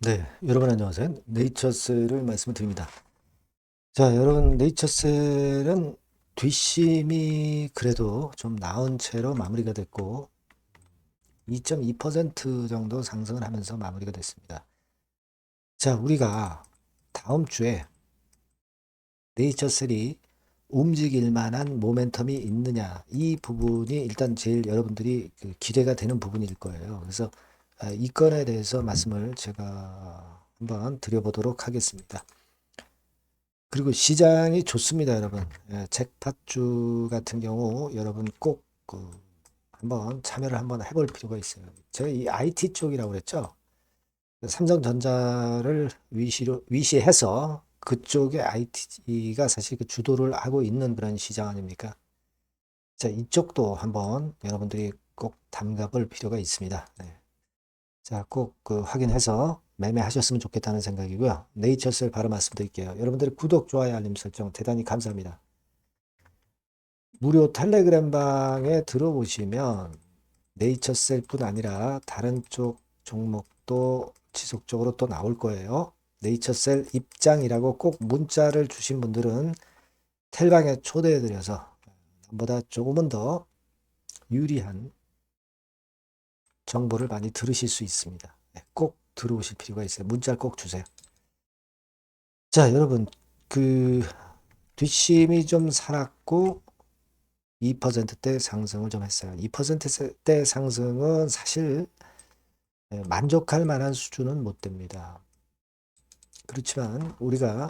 네, 여러분 안녕하세요. 네이처셀을 말씀을 드립니다. 자, 여러분 네이처셀은 뒷심이 그래도 좀 나은 채로 마무리가 됐고 2.2% 정도 상승을 하면서 마무리가 됐습니다. 자, 우리가 다음 주에 네이처셀이 움직일 만한 모멘텀이 있느냐, 이 부분이 일단 제일 여러분들이 기대가 되는 부분일 거예요. 그래서 이 건에 대해서 말씀을 제가 한번 드려보도록 하겠습니다. 그리고 시장이 좋습니다, 여러분. 잭팟주 같은 경우 여러분 꼭그 한번 참여를 한번 해볼 필요가 있어요. 제가 이 IT 쪽이라고 그랬죠. 삼성전자를 위시해서 그쪽의 IT가 사실 그 주도를 하고 있는 그런 시장 아닙니까? 자, 이쪽도 한번 여러분들이 꼭 담가볼 필요가 있습니다. 네. 자, 꼭 확인해서 매매하셨으면 좋겠다는 생각이고요. 네이처셀 바로 말씀드릴게요. 여러분들의 구독, 좋아요, 알림 설정 대단히 감사합니다. 무료 텔레그램 방에 들어보시면 네이처셀뿐 아니라 다른 쪽 종목도 지속적으로 또 나올 거예요. 네이처셀 입장이라고 꼭 문자를 주신 분들은 텔방에 초대해드려서 남보다 조금은 더 유리한 정보를 많이 들으실 수 있습니다. 네, 꼭 들어오실 필요가 있어요. 문자를 꼭 주세요. 자, 여러분, 그 뒷심이 좀 살았고 2%대 상승을 좀 했어요. 2%대 상승은 사실 만족할 만한 수준은 못 됩니다. 그렇지만 우리가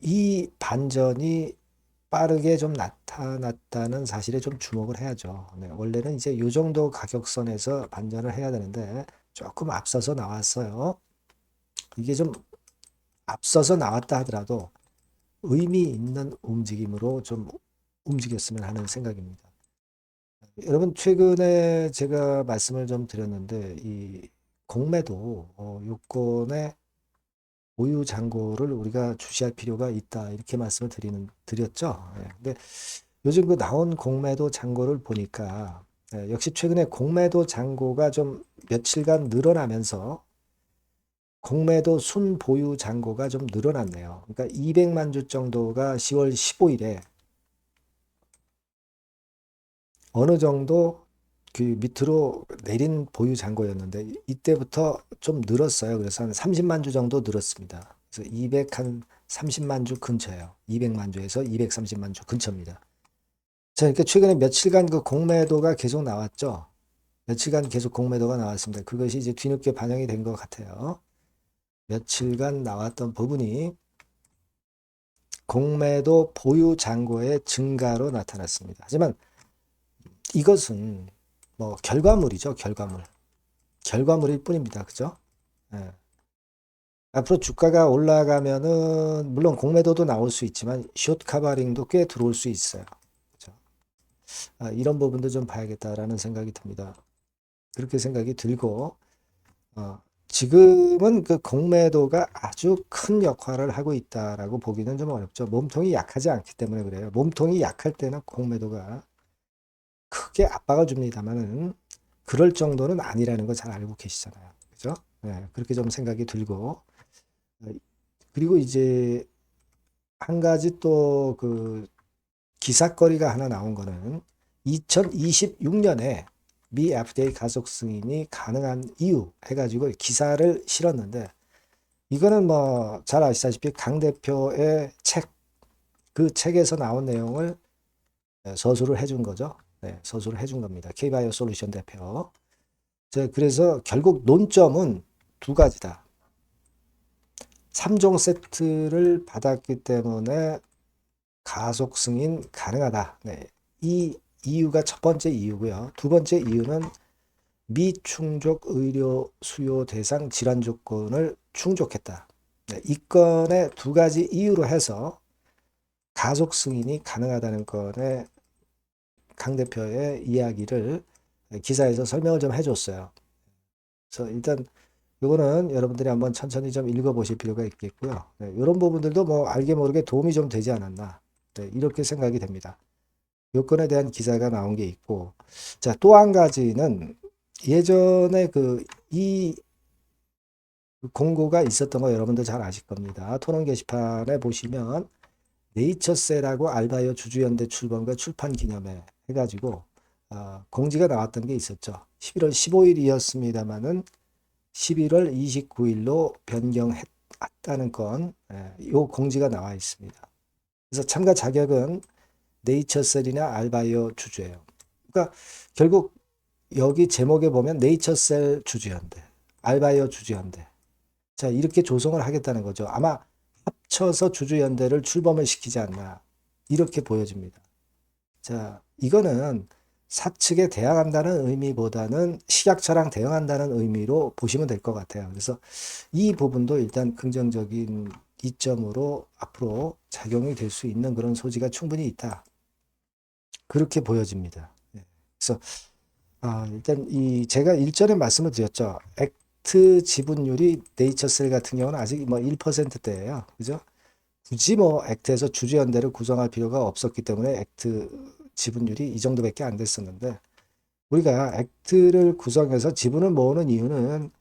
이 반전이 빠르게 좀 나타났다는 사실에 좀 주목을 해야죠. 네, 원래는 이제 이 정도 가격선에서 반전을 해야 되는데 조금 앞서서 나왔어요. 이게 좀 앞서서 나왔다 하더라도 의미 있는 움직임으로 좀 움직였으면 하는 생각입니다. 여러분 최근에 제가 말씀을 좀 드렸는데 이 공매도 요건의 보유 잔고를 우리가 주시할 필요가 있다 이렇게 말씀을 드렸죠. 예, 근데 요즘 그 나온 공매도 잔고를 보니까 역시 최근에 공매도 잔고가 좀 며칠간 늘어나면서 공매도 순보유 잔고가 좀 늘어났네요. 그러니까 200만 주 정도가 10월 15일에 어느 정도 그 밑으로 내린 보유 잔고였는데 이때부터 좀 늘었어요. 그래서 한 30만 주 정도 늘었습니다. 그래서 230만 주 근처예요. 200만 주에서 230만 주 근처입니다. 자, 이렇게 최근에 며칠간 그 공매도가 계속 나왔죠. 며칠간 계속 공매도가 나왔습니다. 그것이 이제 뒤늦게 반영이 된 것 같아요. 며칠간 나왔던 부분이 공매도 보유 잔고의 증가로 나타났습니다. 하지만 이것은 뭐 결과물이죠, 결과물. 결과물일 뿐입니다. 그죠? 예. 앞으로 주가가 올라가면은 물론 공매도도 나올 수 있지만 숏 카바링도 꽤 들어올 수 있어요. 그죠? 이런 부분도 좀 봐야겠다라는 생각이 듭니다. 그렇게 생각이 들고 지금은 그 공매도가 아주 큰 역할을 하고 있다라고 보기는 좀 어렵죠. 몸통이 약하지 않기 때문에 그래요. 몸통이 약할 때는 공매도가 크게 압박을 줍니다만은 그럴 정도는 아니라는 거 잘 알고 계시잖아요. 그죠? 네, 그렇게 좀 생각이 들고 어, 그리고 이제 한 가지 또 그 기사거리가 하나 나온 거는 2026년에 미 FDA 가속 승인이 가능한 이유 해가지고 기사를 실었는데 이거는 뭐 잘 아시다시피 강 대표의 책, 그 책에서 나온 내용을 서술을 해준 거죠. 네, 서술을 해준 겁니다. K바이오 솔루션 대표. 그래서 결국 논점은 두 가지다. 3종 세트를 받았기 때문에 가속 승인 가능하다. 네, 이 이유가 첫 번째 이유고요. 두 번째 이유는 미충족 의료 수요 대상 질환 조건을 충족했다. 네, 이 건의 두 가지 이유로 해서 가속 승인이 가능하다는 건에 강 대표의 이야기를 기사에서 설명을 좀 해줬어요. 그래서 일단 이거는 여러분들이 한번 천천히 좀 읽어보실 필요가 있겠고요. 네, 이런 부분들도 뭐 알게 모르게 도움이 좀 되지 않았나. 네, 이렇게 생각이 됩니다. 요건에 대한 기사가 나온 게 있고, 자, 또 한 가지는 예전에 그 이 공고가 있었던 거 여러분들 잘 아실 겁니다. 토론 게시판에 보시면 네이처셀하고 알바이오 주주연대 출범과 출판 기념회 해가지고 공지가 나왔던 게 있었죠. 11월 15일이었습니다마는 11월 29일로 변경했다는 건, 요 공지가 나와 있습니다. 그래서 참가 자격은 네이처셀이나 알바이오 주주예요. 그러니까 결국 여기 제목에 보면 네이처셀 주주연대, 알바이오 주주연대. 자, 이렇게 조성을 하겠다는 거죠. 아마 합쳐서 주주연대를 출범을 시키지 않나. 이렇게 보여집니다. 자, 이거는 사측에 대항한다는 의미보다는 식약처랑 대응한다는 의미로 보시면 될 것 같아요. 그래서 이 부분도 일단 긍정적인 이점으로 앞으로 작용이 될 수 있는 그런 소지가 충분히 있다. 그렇게 보여집니다. 그래서 일단 제가 일전에 말씀을 드렸죠. 액트 지분율이 네이처셀 같은 경우는 아직 뭐 1%대예요. 그죠? 굳이 뭐 액트에서 주주연대를 구성할 필요가 없었기 때문에 액트 지분율이 이 정도밖에 안 됐었는데, 우리가 액트를 구성해서 지분을 모으는 이유는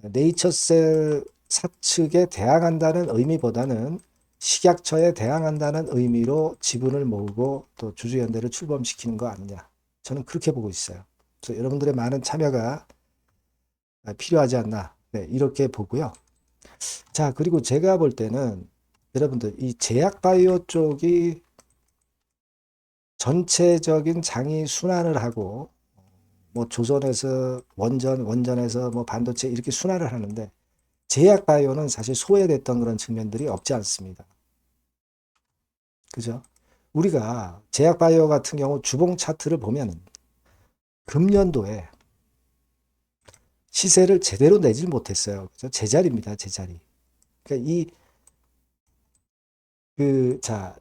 네이처셀 사측에 대항한다는 의미보다는 식약처에 대항한다는 의미로 지분을 모으고 또 주주연대를 출범시키는 거 아니냐. 저는 그렇게 보고 있어요. 그래서 여러분들의 많은 참여가 필요하지 않나. 네, 이렇게 보고요. 자, 그리고 제가 볼 때는 여러분들 이 제약바이오 쪽이 전체적인 장이 순환을 하고 뭐 조선에서 원전에서 뭐 반도체 이렇게 순환을 하는데, 제약바이오는 사실 소외됐던 그런 측면들이 없지 않습니다. 그죠? 우리가 제약바이오 같은 경우 주봉 차트를 보면 금년도에 시세를 제대로 내질 못했어요. 그죠? 제자리입니다. 제자리. 그러니까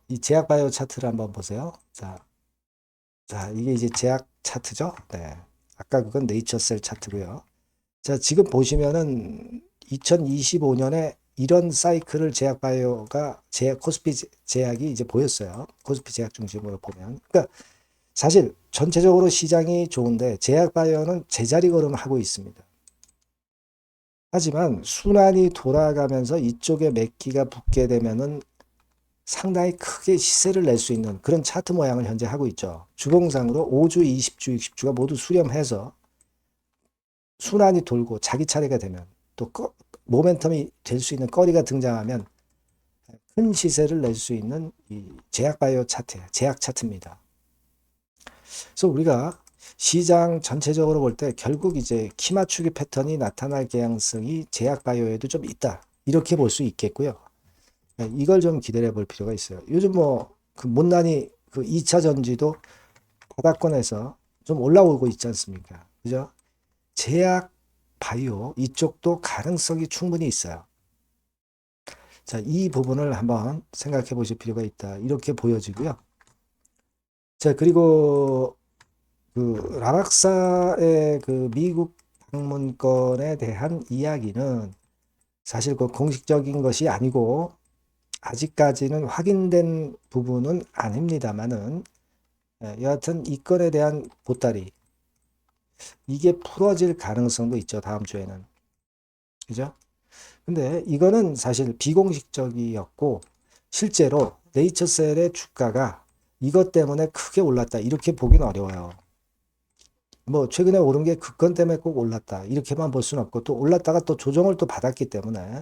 이 제약바이오 차트를 한번 보세요. 자, 이게 이제 제약 차트죠. 네. 아까 그건 네이처셀 차트고요. 자, 지금 보시면은 2025년에 이런 사이클을 제약바이오가 코스피 제약이 이제 보였어요. 코스피 제약 중심으로 보면. 그러니까 사실 전체적으로 시장이 좋은데 제약바이오는 제자리 걸음을 하고 있습니다. 하지만 순환이 돌아가면서 이쪽에 맥기가 붙게 되면은 상당히 크게 시세를 낼 수 있는 그런 차트 모양을 현재 하고 있죠. 주봉상으로 5주, 20주, 60주가 모두 수렴해서 순환이 돌고 자기 차례가 되면 또 모멘텀이 될 수 있는 거리가 등장하면 큰 시세를 낼 수 있는 이 제약바이오 차트, 제약 차트입니다. 그래서 우리가 시장 전체적으로 볼 때 결국 이제 키 맞추기 패턴이 나타날 개연성이 제약바이오에도 좀 있다. 이렇게 볼 수 있겠고요. 이걸 좀 기다려 볼 필요가 있어요. 요즘 뭐 그 못난이 그 2차 전지도 바닥권에서 좀 올라오고 있지 않습니까? 그죠? 제약 바이오 이쪽도 가능성이 충분히 있어요. 자, 이 부분을 한번 생각해 보실 필요가 있다. 이렇게 보여지고요. 자, 그리고 그 라락사의 그 미국 방문권에 대한 이야기는 사실 그 공식적인 것이 아니고 아직까지는 확인된 부분은 아닙니다만은, 여하튼 이 건에 대한 보따리 이게 풀어질 가능성도 있죠. 다음 주에는. 그죠? 근데 이거는 사실 비공식적이었고 실제로 네이처셀의 주가가 이것 때문에 크게 올랐다 이렇게 보기는 어려워요. 뭐 최근에 오른 게 그 건 때문에 꼭 올랐다 이렇게만 볼 수는 없고, 또 올랐다가 또 조정을 또 받았기 때문에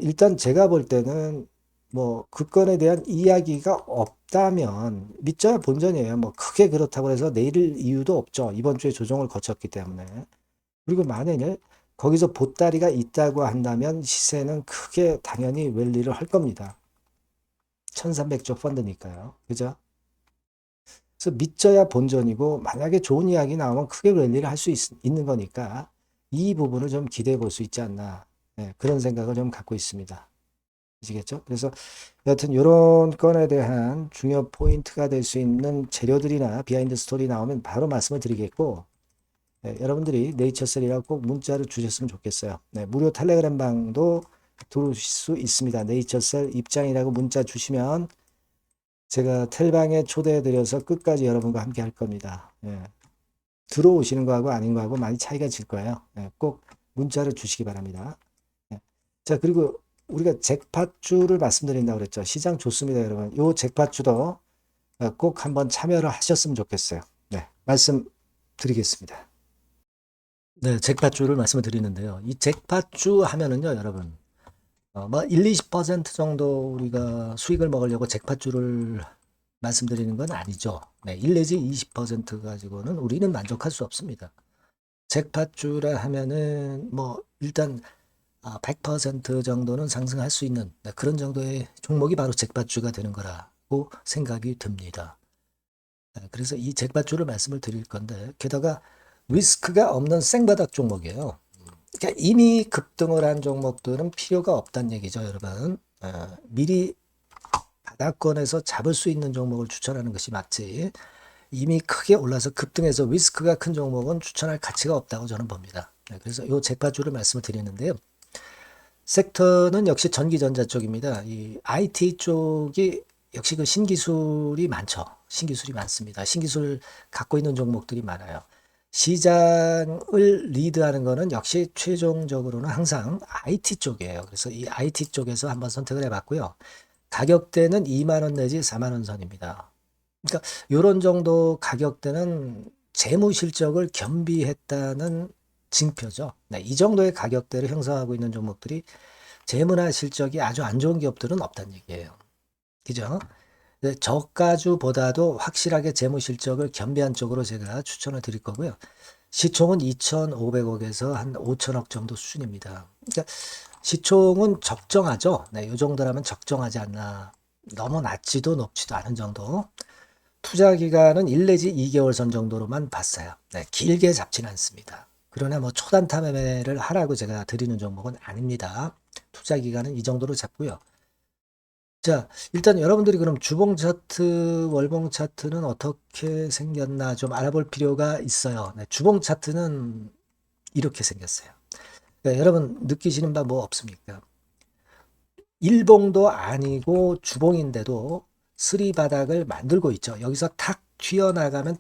일단 제가 볼 때는 뭐 그 건에 대한 이야기가 없다면 믿져야 본전이에요. 뭐 크게 그렇다고 해서 내릴 이유도 없죠. 이번 주에 조정을 거쳤기 때문에. 그리고 만약에 거기서 보따리가 있다고 한다면 시세는 크게 당연히 랠리를 할 겁니다. 1300조 펀드니까요. 그죠? 그래서 믿져야 본전이고, 만약에 좋은 이야기 나오면 크게 랠리를 할 수 있는 거니까 이 부분을 좀 기대해 볼 수 있지 않나. 그런 생각을 좀 갖고 있습니다. 아시겠죠? 그래서 여하튼 이런 건에 대한 중요 포인트가 될 수 있는 재료들이나 비하인드 스토리 나오면 바로 말씀을 드리겠고, 여러분들이 네이처셀이라고 꼭 문자를 주셨으면 좋겠어요. 무료 텔레그램 방도 들어오실 수 있습니다. 네이처셀 입장이라고 문자 주시면 제가 텔방에 초대해 드려서 끝까지 여러분과 함께 할 겁니다. 들어오시는 거하고 아닌 거하고 많이 차이가 질 거예요. 꼭 문자를 주시기 바랍니다. 예. 자, 그리고 우리가 잭팟주를 말씀드린다고 그랬죠. 시장 좋습니다, 여러분. 요 잭팟주도 꼭 한번 참여를 하셨으면 좋겠어요. 네, 말씀드리겠습니다. 네, 잭팟주를 말씀을 드리는데요. 이 잭팟주 하면은요, 여러분, 뭐 1, 20% 정도 우리가 수익을 먹으려고 잭팟주를 말씀드리는 건 아니죠. 네, 1 내지 20% 가지고는 우리는 만족할 수 없습니다. 잭팟주라 하면은 뭐 일단 100% 정도는 상승할 수 있는 그런 정도의 종목이 바로 잭팟주가 되는 거라고 생각이 듭니다. 그래서 이 잭팟주를 말씀을 드릴 건데 게다가 리스크가 없는 생바닥 종목이에요. 그러니까 이미 급등을 한 종목들은 필요가 없다는 얘기죠, 여러분. 미리 바닥권에서 잡을 수 있는 종목을 추천하는 것이 맞지. 이미 크게 올라서 급등해서 리스크가 큰 종목은 추천할 가치가 없다고 저는 봅니다. 그래서 이 잭팟주를 말씀을 드리는데요. 섹터는 역시 전기전자 쪽입니다. 이 IT 쪽이 역시 그 신기술이 많죠. 신기술이 많습니다. 신기술 갖고 있는 종목들이 많아요. 시장을 리드하는 거는 역시 최종적으로는 항상 IT 쪽이에요. 그래서 이 IT 쪽에서 한번 선택을 해봤고요. 가격대는 2만 원 내지 4만 원 선입니다. 그러니까 이런 정도 가격대는 재무 실적을 겸비했다는 징표죠. 네, 이 정도의 가격대를 형성하고 있는 종목들이 재무나 실적이 아주 안 좋은 기업들은 없다는 얘기예요. 그죠? 네, 저가주보다도 확실하게 재무 실적을 겸비한 쪽으로 제가 추천을 드릴 거고요. 시총은 2,500억에서 한 5천억 정도 수준입니다. 그러니까 시총은 적정하죠. 네, 이 정도라면 적정하지 않나. 너무 낮지도 높지도 않은 정도. 투자 기간은 1 내지 2개월 선 정도로만 봤어요. 네, 길게 잡지는 않습니다. 그러나 뭐 초단타 매매를 하라고 제가 드리는 종목은 아닙니다. 투자 기간은 이 정도로 잡고요. 자, 일단 여러분들이 그럼 주봉 차트, 월봉 차트는 어떻게 생겼나 좀 알아볼 필요가 있어요. 네, 주봉 차트는 이렇게 생겼어요. 네, 여러분 느끼시는 바 뭐 없습니까? 일봉도 아니고 주봉인데도 쓰리 바닥을 만들고 있죠. 여기서 탁 튀어나가면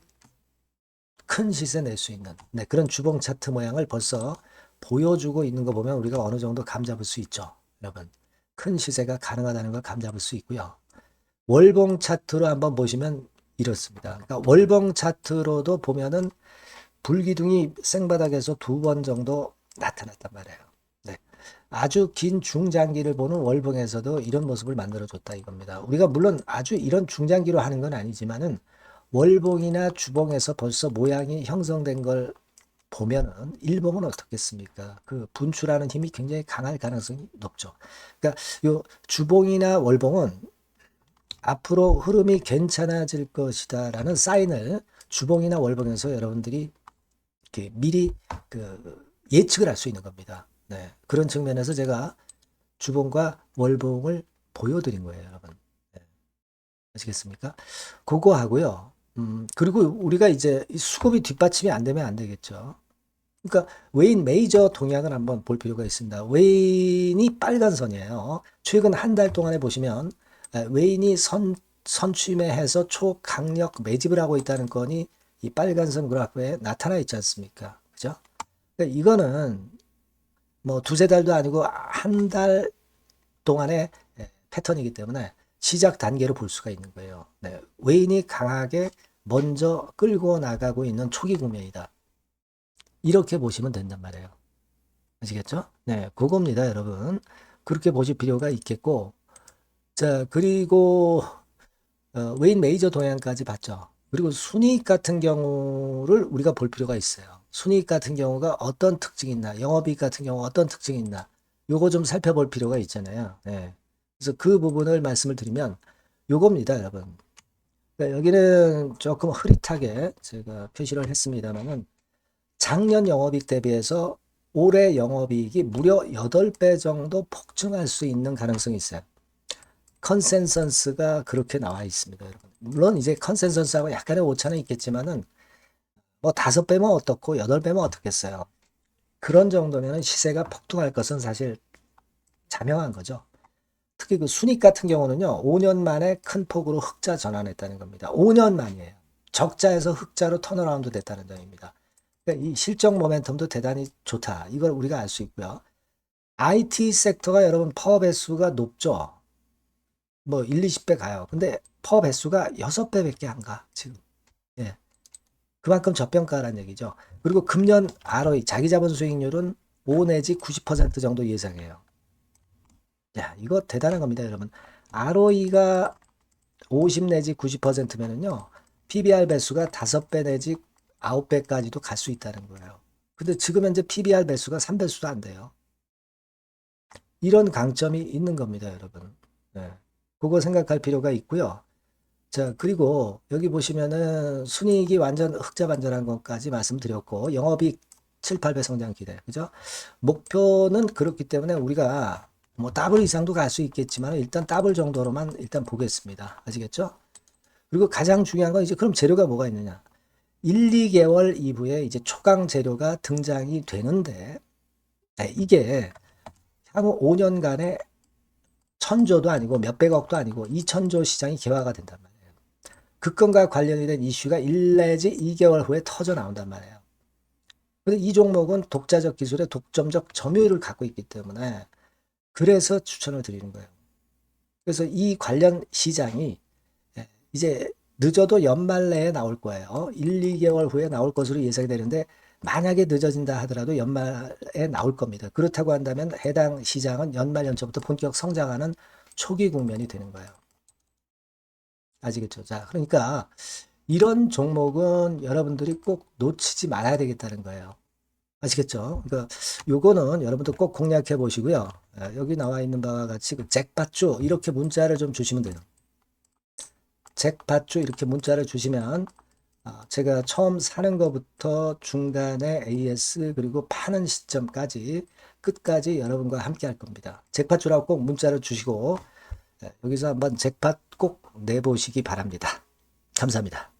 큰 시세 낼 수 있는 그런 주봉 차트 모양을 벌써 보여주고 있는 거 보면 우리가 어느 정도 감잡을 수 있죠. 여러분 큰 시세가 가능하다는 걸 감잡을 수 있고요. 월봉 차트로 한번 보시면 이렇습니다. 그러니까 월봉 차트로도 보면은 불기둥이 생바닥에서 2번 정도 나타났단 말이에요. 네. 아주 긴 중장기를 보는 월봉에서도 이런 모습을 만들어줬다 이겁니다. 우리가 물론 아주 이런 중장기로 하는 건 아니지만은 월봉이나 주봉에서 벌써 모양이 형성된 걸 보면은 일봉은 어떻겠습니까? 그 분출하는 힘이 굉장히 강할 가능성이 높죠. 그러니까 요 주봉이나 월봉은 앞으로 흐름이 괜찮아질 것이다라는 사인을 주봉이나 월봉에서 여러분들이 이렇게 미리 그 예측을 할 수 있는 겁니다. 네. 그런 측면에서 제가 주봉과 월봉을 보여드린 거예요, 여러분. 네. 아시겠습니까? 그거 하고요. 그리고 우리가 이제 수급이 뒷받침이 안 되면 안 되겠죠. 그러니까 웨인 메이저 동향을 한번 볼 필요가 있습니다. 웨인이 빨간 선이에요. 최근 한 달 동안에 보시면 웨인이 선취매해서 초강력 매집을 하고 있다는 건이 이 빨간 선 그래프에 나타나 있지 않습니까? 그죠? 그러니까 이거는 뭐 두세 달도 아니고 한 달 동안의 패턴이기 때문에 시작 단계로 볼 수가 있는 거예요. 네, 웨인이 강하게 먼저 끌고 나가고 있는 초기 국면이다. 이렇게 보시면 된단 말이에요. 아시겠죠? 네, 그겁니다, 여러분. 그렇게 보실 필요가 있겠고, 자, 그리고 웨인 메이저 동향까지 봤죠. 그리고 순이익 같은 경우를 우리가 볼 필요가 있어요. 순이익 같은 경우가 어떤 특징이 있나, 영업이익 같은 경우 어떤 특징이 있나, 요거 좀 살펴볼 필요가 있잖아요. 네. 그래서 그 부분을 말씀을 드리면 요겁니다, 여러분. 그러니까 여기는 조금 흐릿하게 제가 표시를 했습니다만은 작년 영업이익 대비해서 올해 영업이익이 무려 8배 정도 폭증할 수 있는 가능성이 있어요. 컨센서스가 그렇게 나와 있습니다, 여러분. 물론 이제 컨센서스하고 약간의 오차는 있겠지만은 뭐 5배면 어떻고 8배면 어떻겠어요. 그런 정도면 시세가 폭등할 것은 사실 자명한 거죠. 특히 그 순익 같은 경우는요, 5년 만에 큰 폭으로 흑자 전환했다는 겁니다. 5년 만이에요. 적자에서 흑자로 턴어라운드 됐다는 점입니다. 그러니까 이 실적 모멘텀도 대단히 좋다. 이걸 우리가 알 수 있고요. IT 섹터가 여러분 퍼 배수가 높죠. 뭐 1, 20배 가요. 근데 퍼 배수가 6배밖에 안 가, 지금. 예. 그만큼 저평가라는 얘기죠. 그리고 금년 ROE, 자기 자본 수익률은 5 내지 90% 정도 예상해요. 야, 이거 대단한 겁니다, 여러분. ROE가 50 내지 90%면은요, PBR 배수가 5배 내지 9배까지도 갈 수 있다는 거예요. 근데 지금 현재 PBR 배수가 3배수도 안 돼요. 이런 강점이 있는 겁니다, 여러분. 네. 그거 생각할 필요가 있고요. 자, 그리고 여기 보시면은 순이익이 완전 흑자 반전한 것까지 말씀드렸고, 영업이익 7, 8배 성장 기대. 그죠? 목표는 그렇기 때문에 우리가 뭐 더블 이상도 갈 수 있겠지만 일단 더블 정도로만 일단 보겠습니다. 아시겠죠? 그리고 가장 중요한 건 이제 그럼 재료가 뭐가 있느냐? 1, 2개월 이후에 이제 초강 재료가 등장이 되는데, 네, 이게 향후 5년간에 1000조도 아니고 몇백억도 아니고 2000조 시장이 개화가 된단 말이에요. 그 건과 관련이 된 이슈가 1 내지 2개월 후에 터져 나온단 말이에요. 근데 이 종목은 독자적 기술의 독점적 점유율을 갖고 있기 때문에 그래서 추천을 드리는 거예요. 그래서 이 관련 시장이 이제 늦어도 연말 내에 나올 거예요. 1, 2개월 후에 나올 것으로 예상이 되는데 만약에 늦어진다 하더라도 연말에 나올 겁니다. 그렇다고 한다면 해당 시장은 연말 연초부터 본격 성장하는 초기 국면이 되는 거예요. 아시겠죠? 자, 그러니까 이런 종목은 여러분들이 꼭 놓치지 말아야 되겠다는 거예요. 아시겠죠? 그러니까 요거는 여러분들 꼭 공략해 보시고요. 여기 나와 있는 바와 같이 그 잭팟주 이렇게 문자를 좀 주시면 돼요. 잭팟주 이렇게 문자를 주시면 제가 처음 사는 것부터 중간에 AS 그리고 파는 시점까지 끝까지 여러분과 함께 할 겁니다. 잭팟주라고 꼭 문자를 주시고 여기서 한번 잭팟 꼭 내보시기 바랍니다. 감사합니다.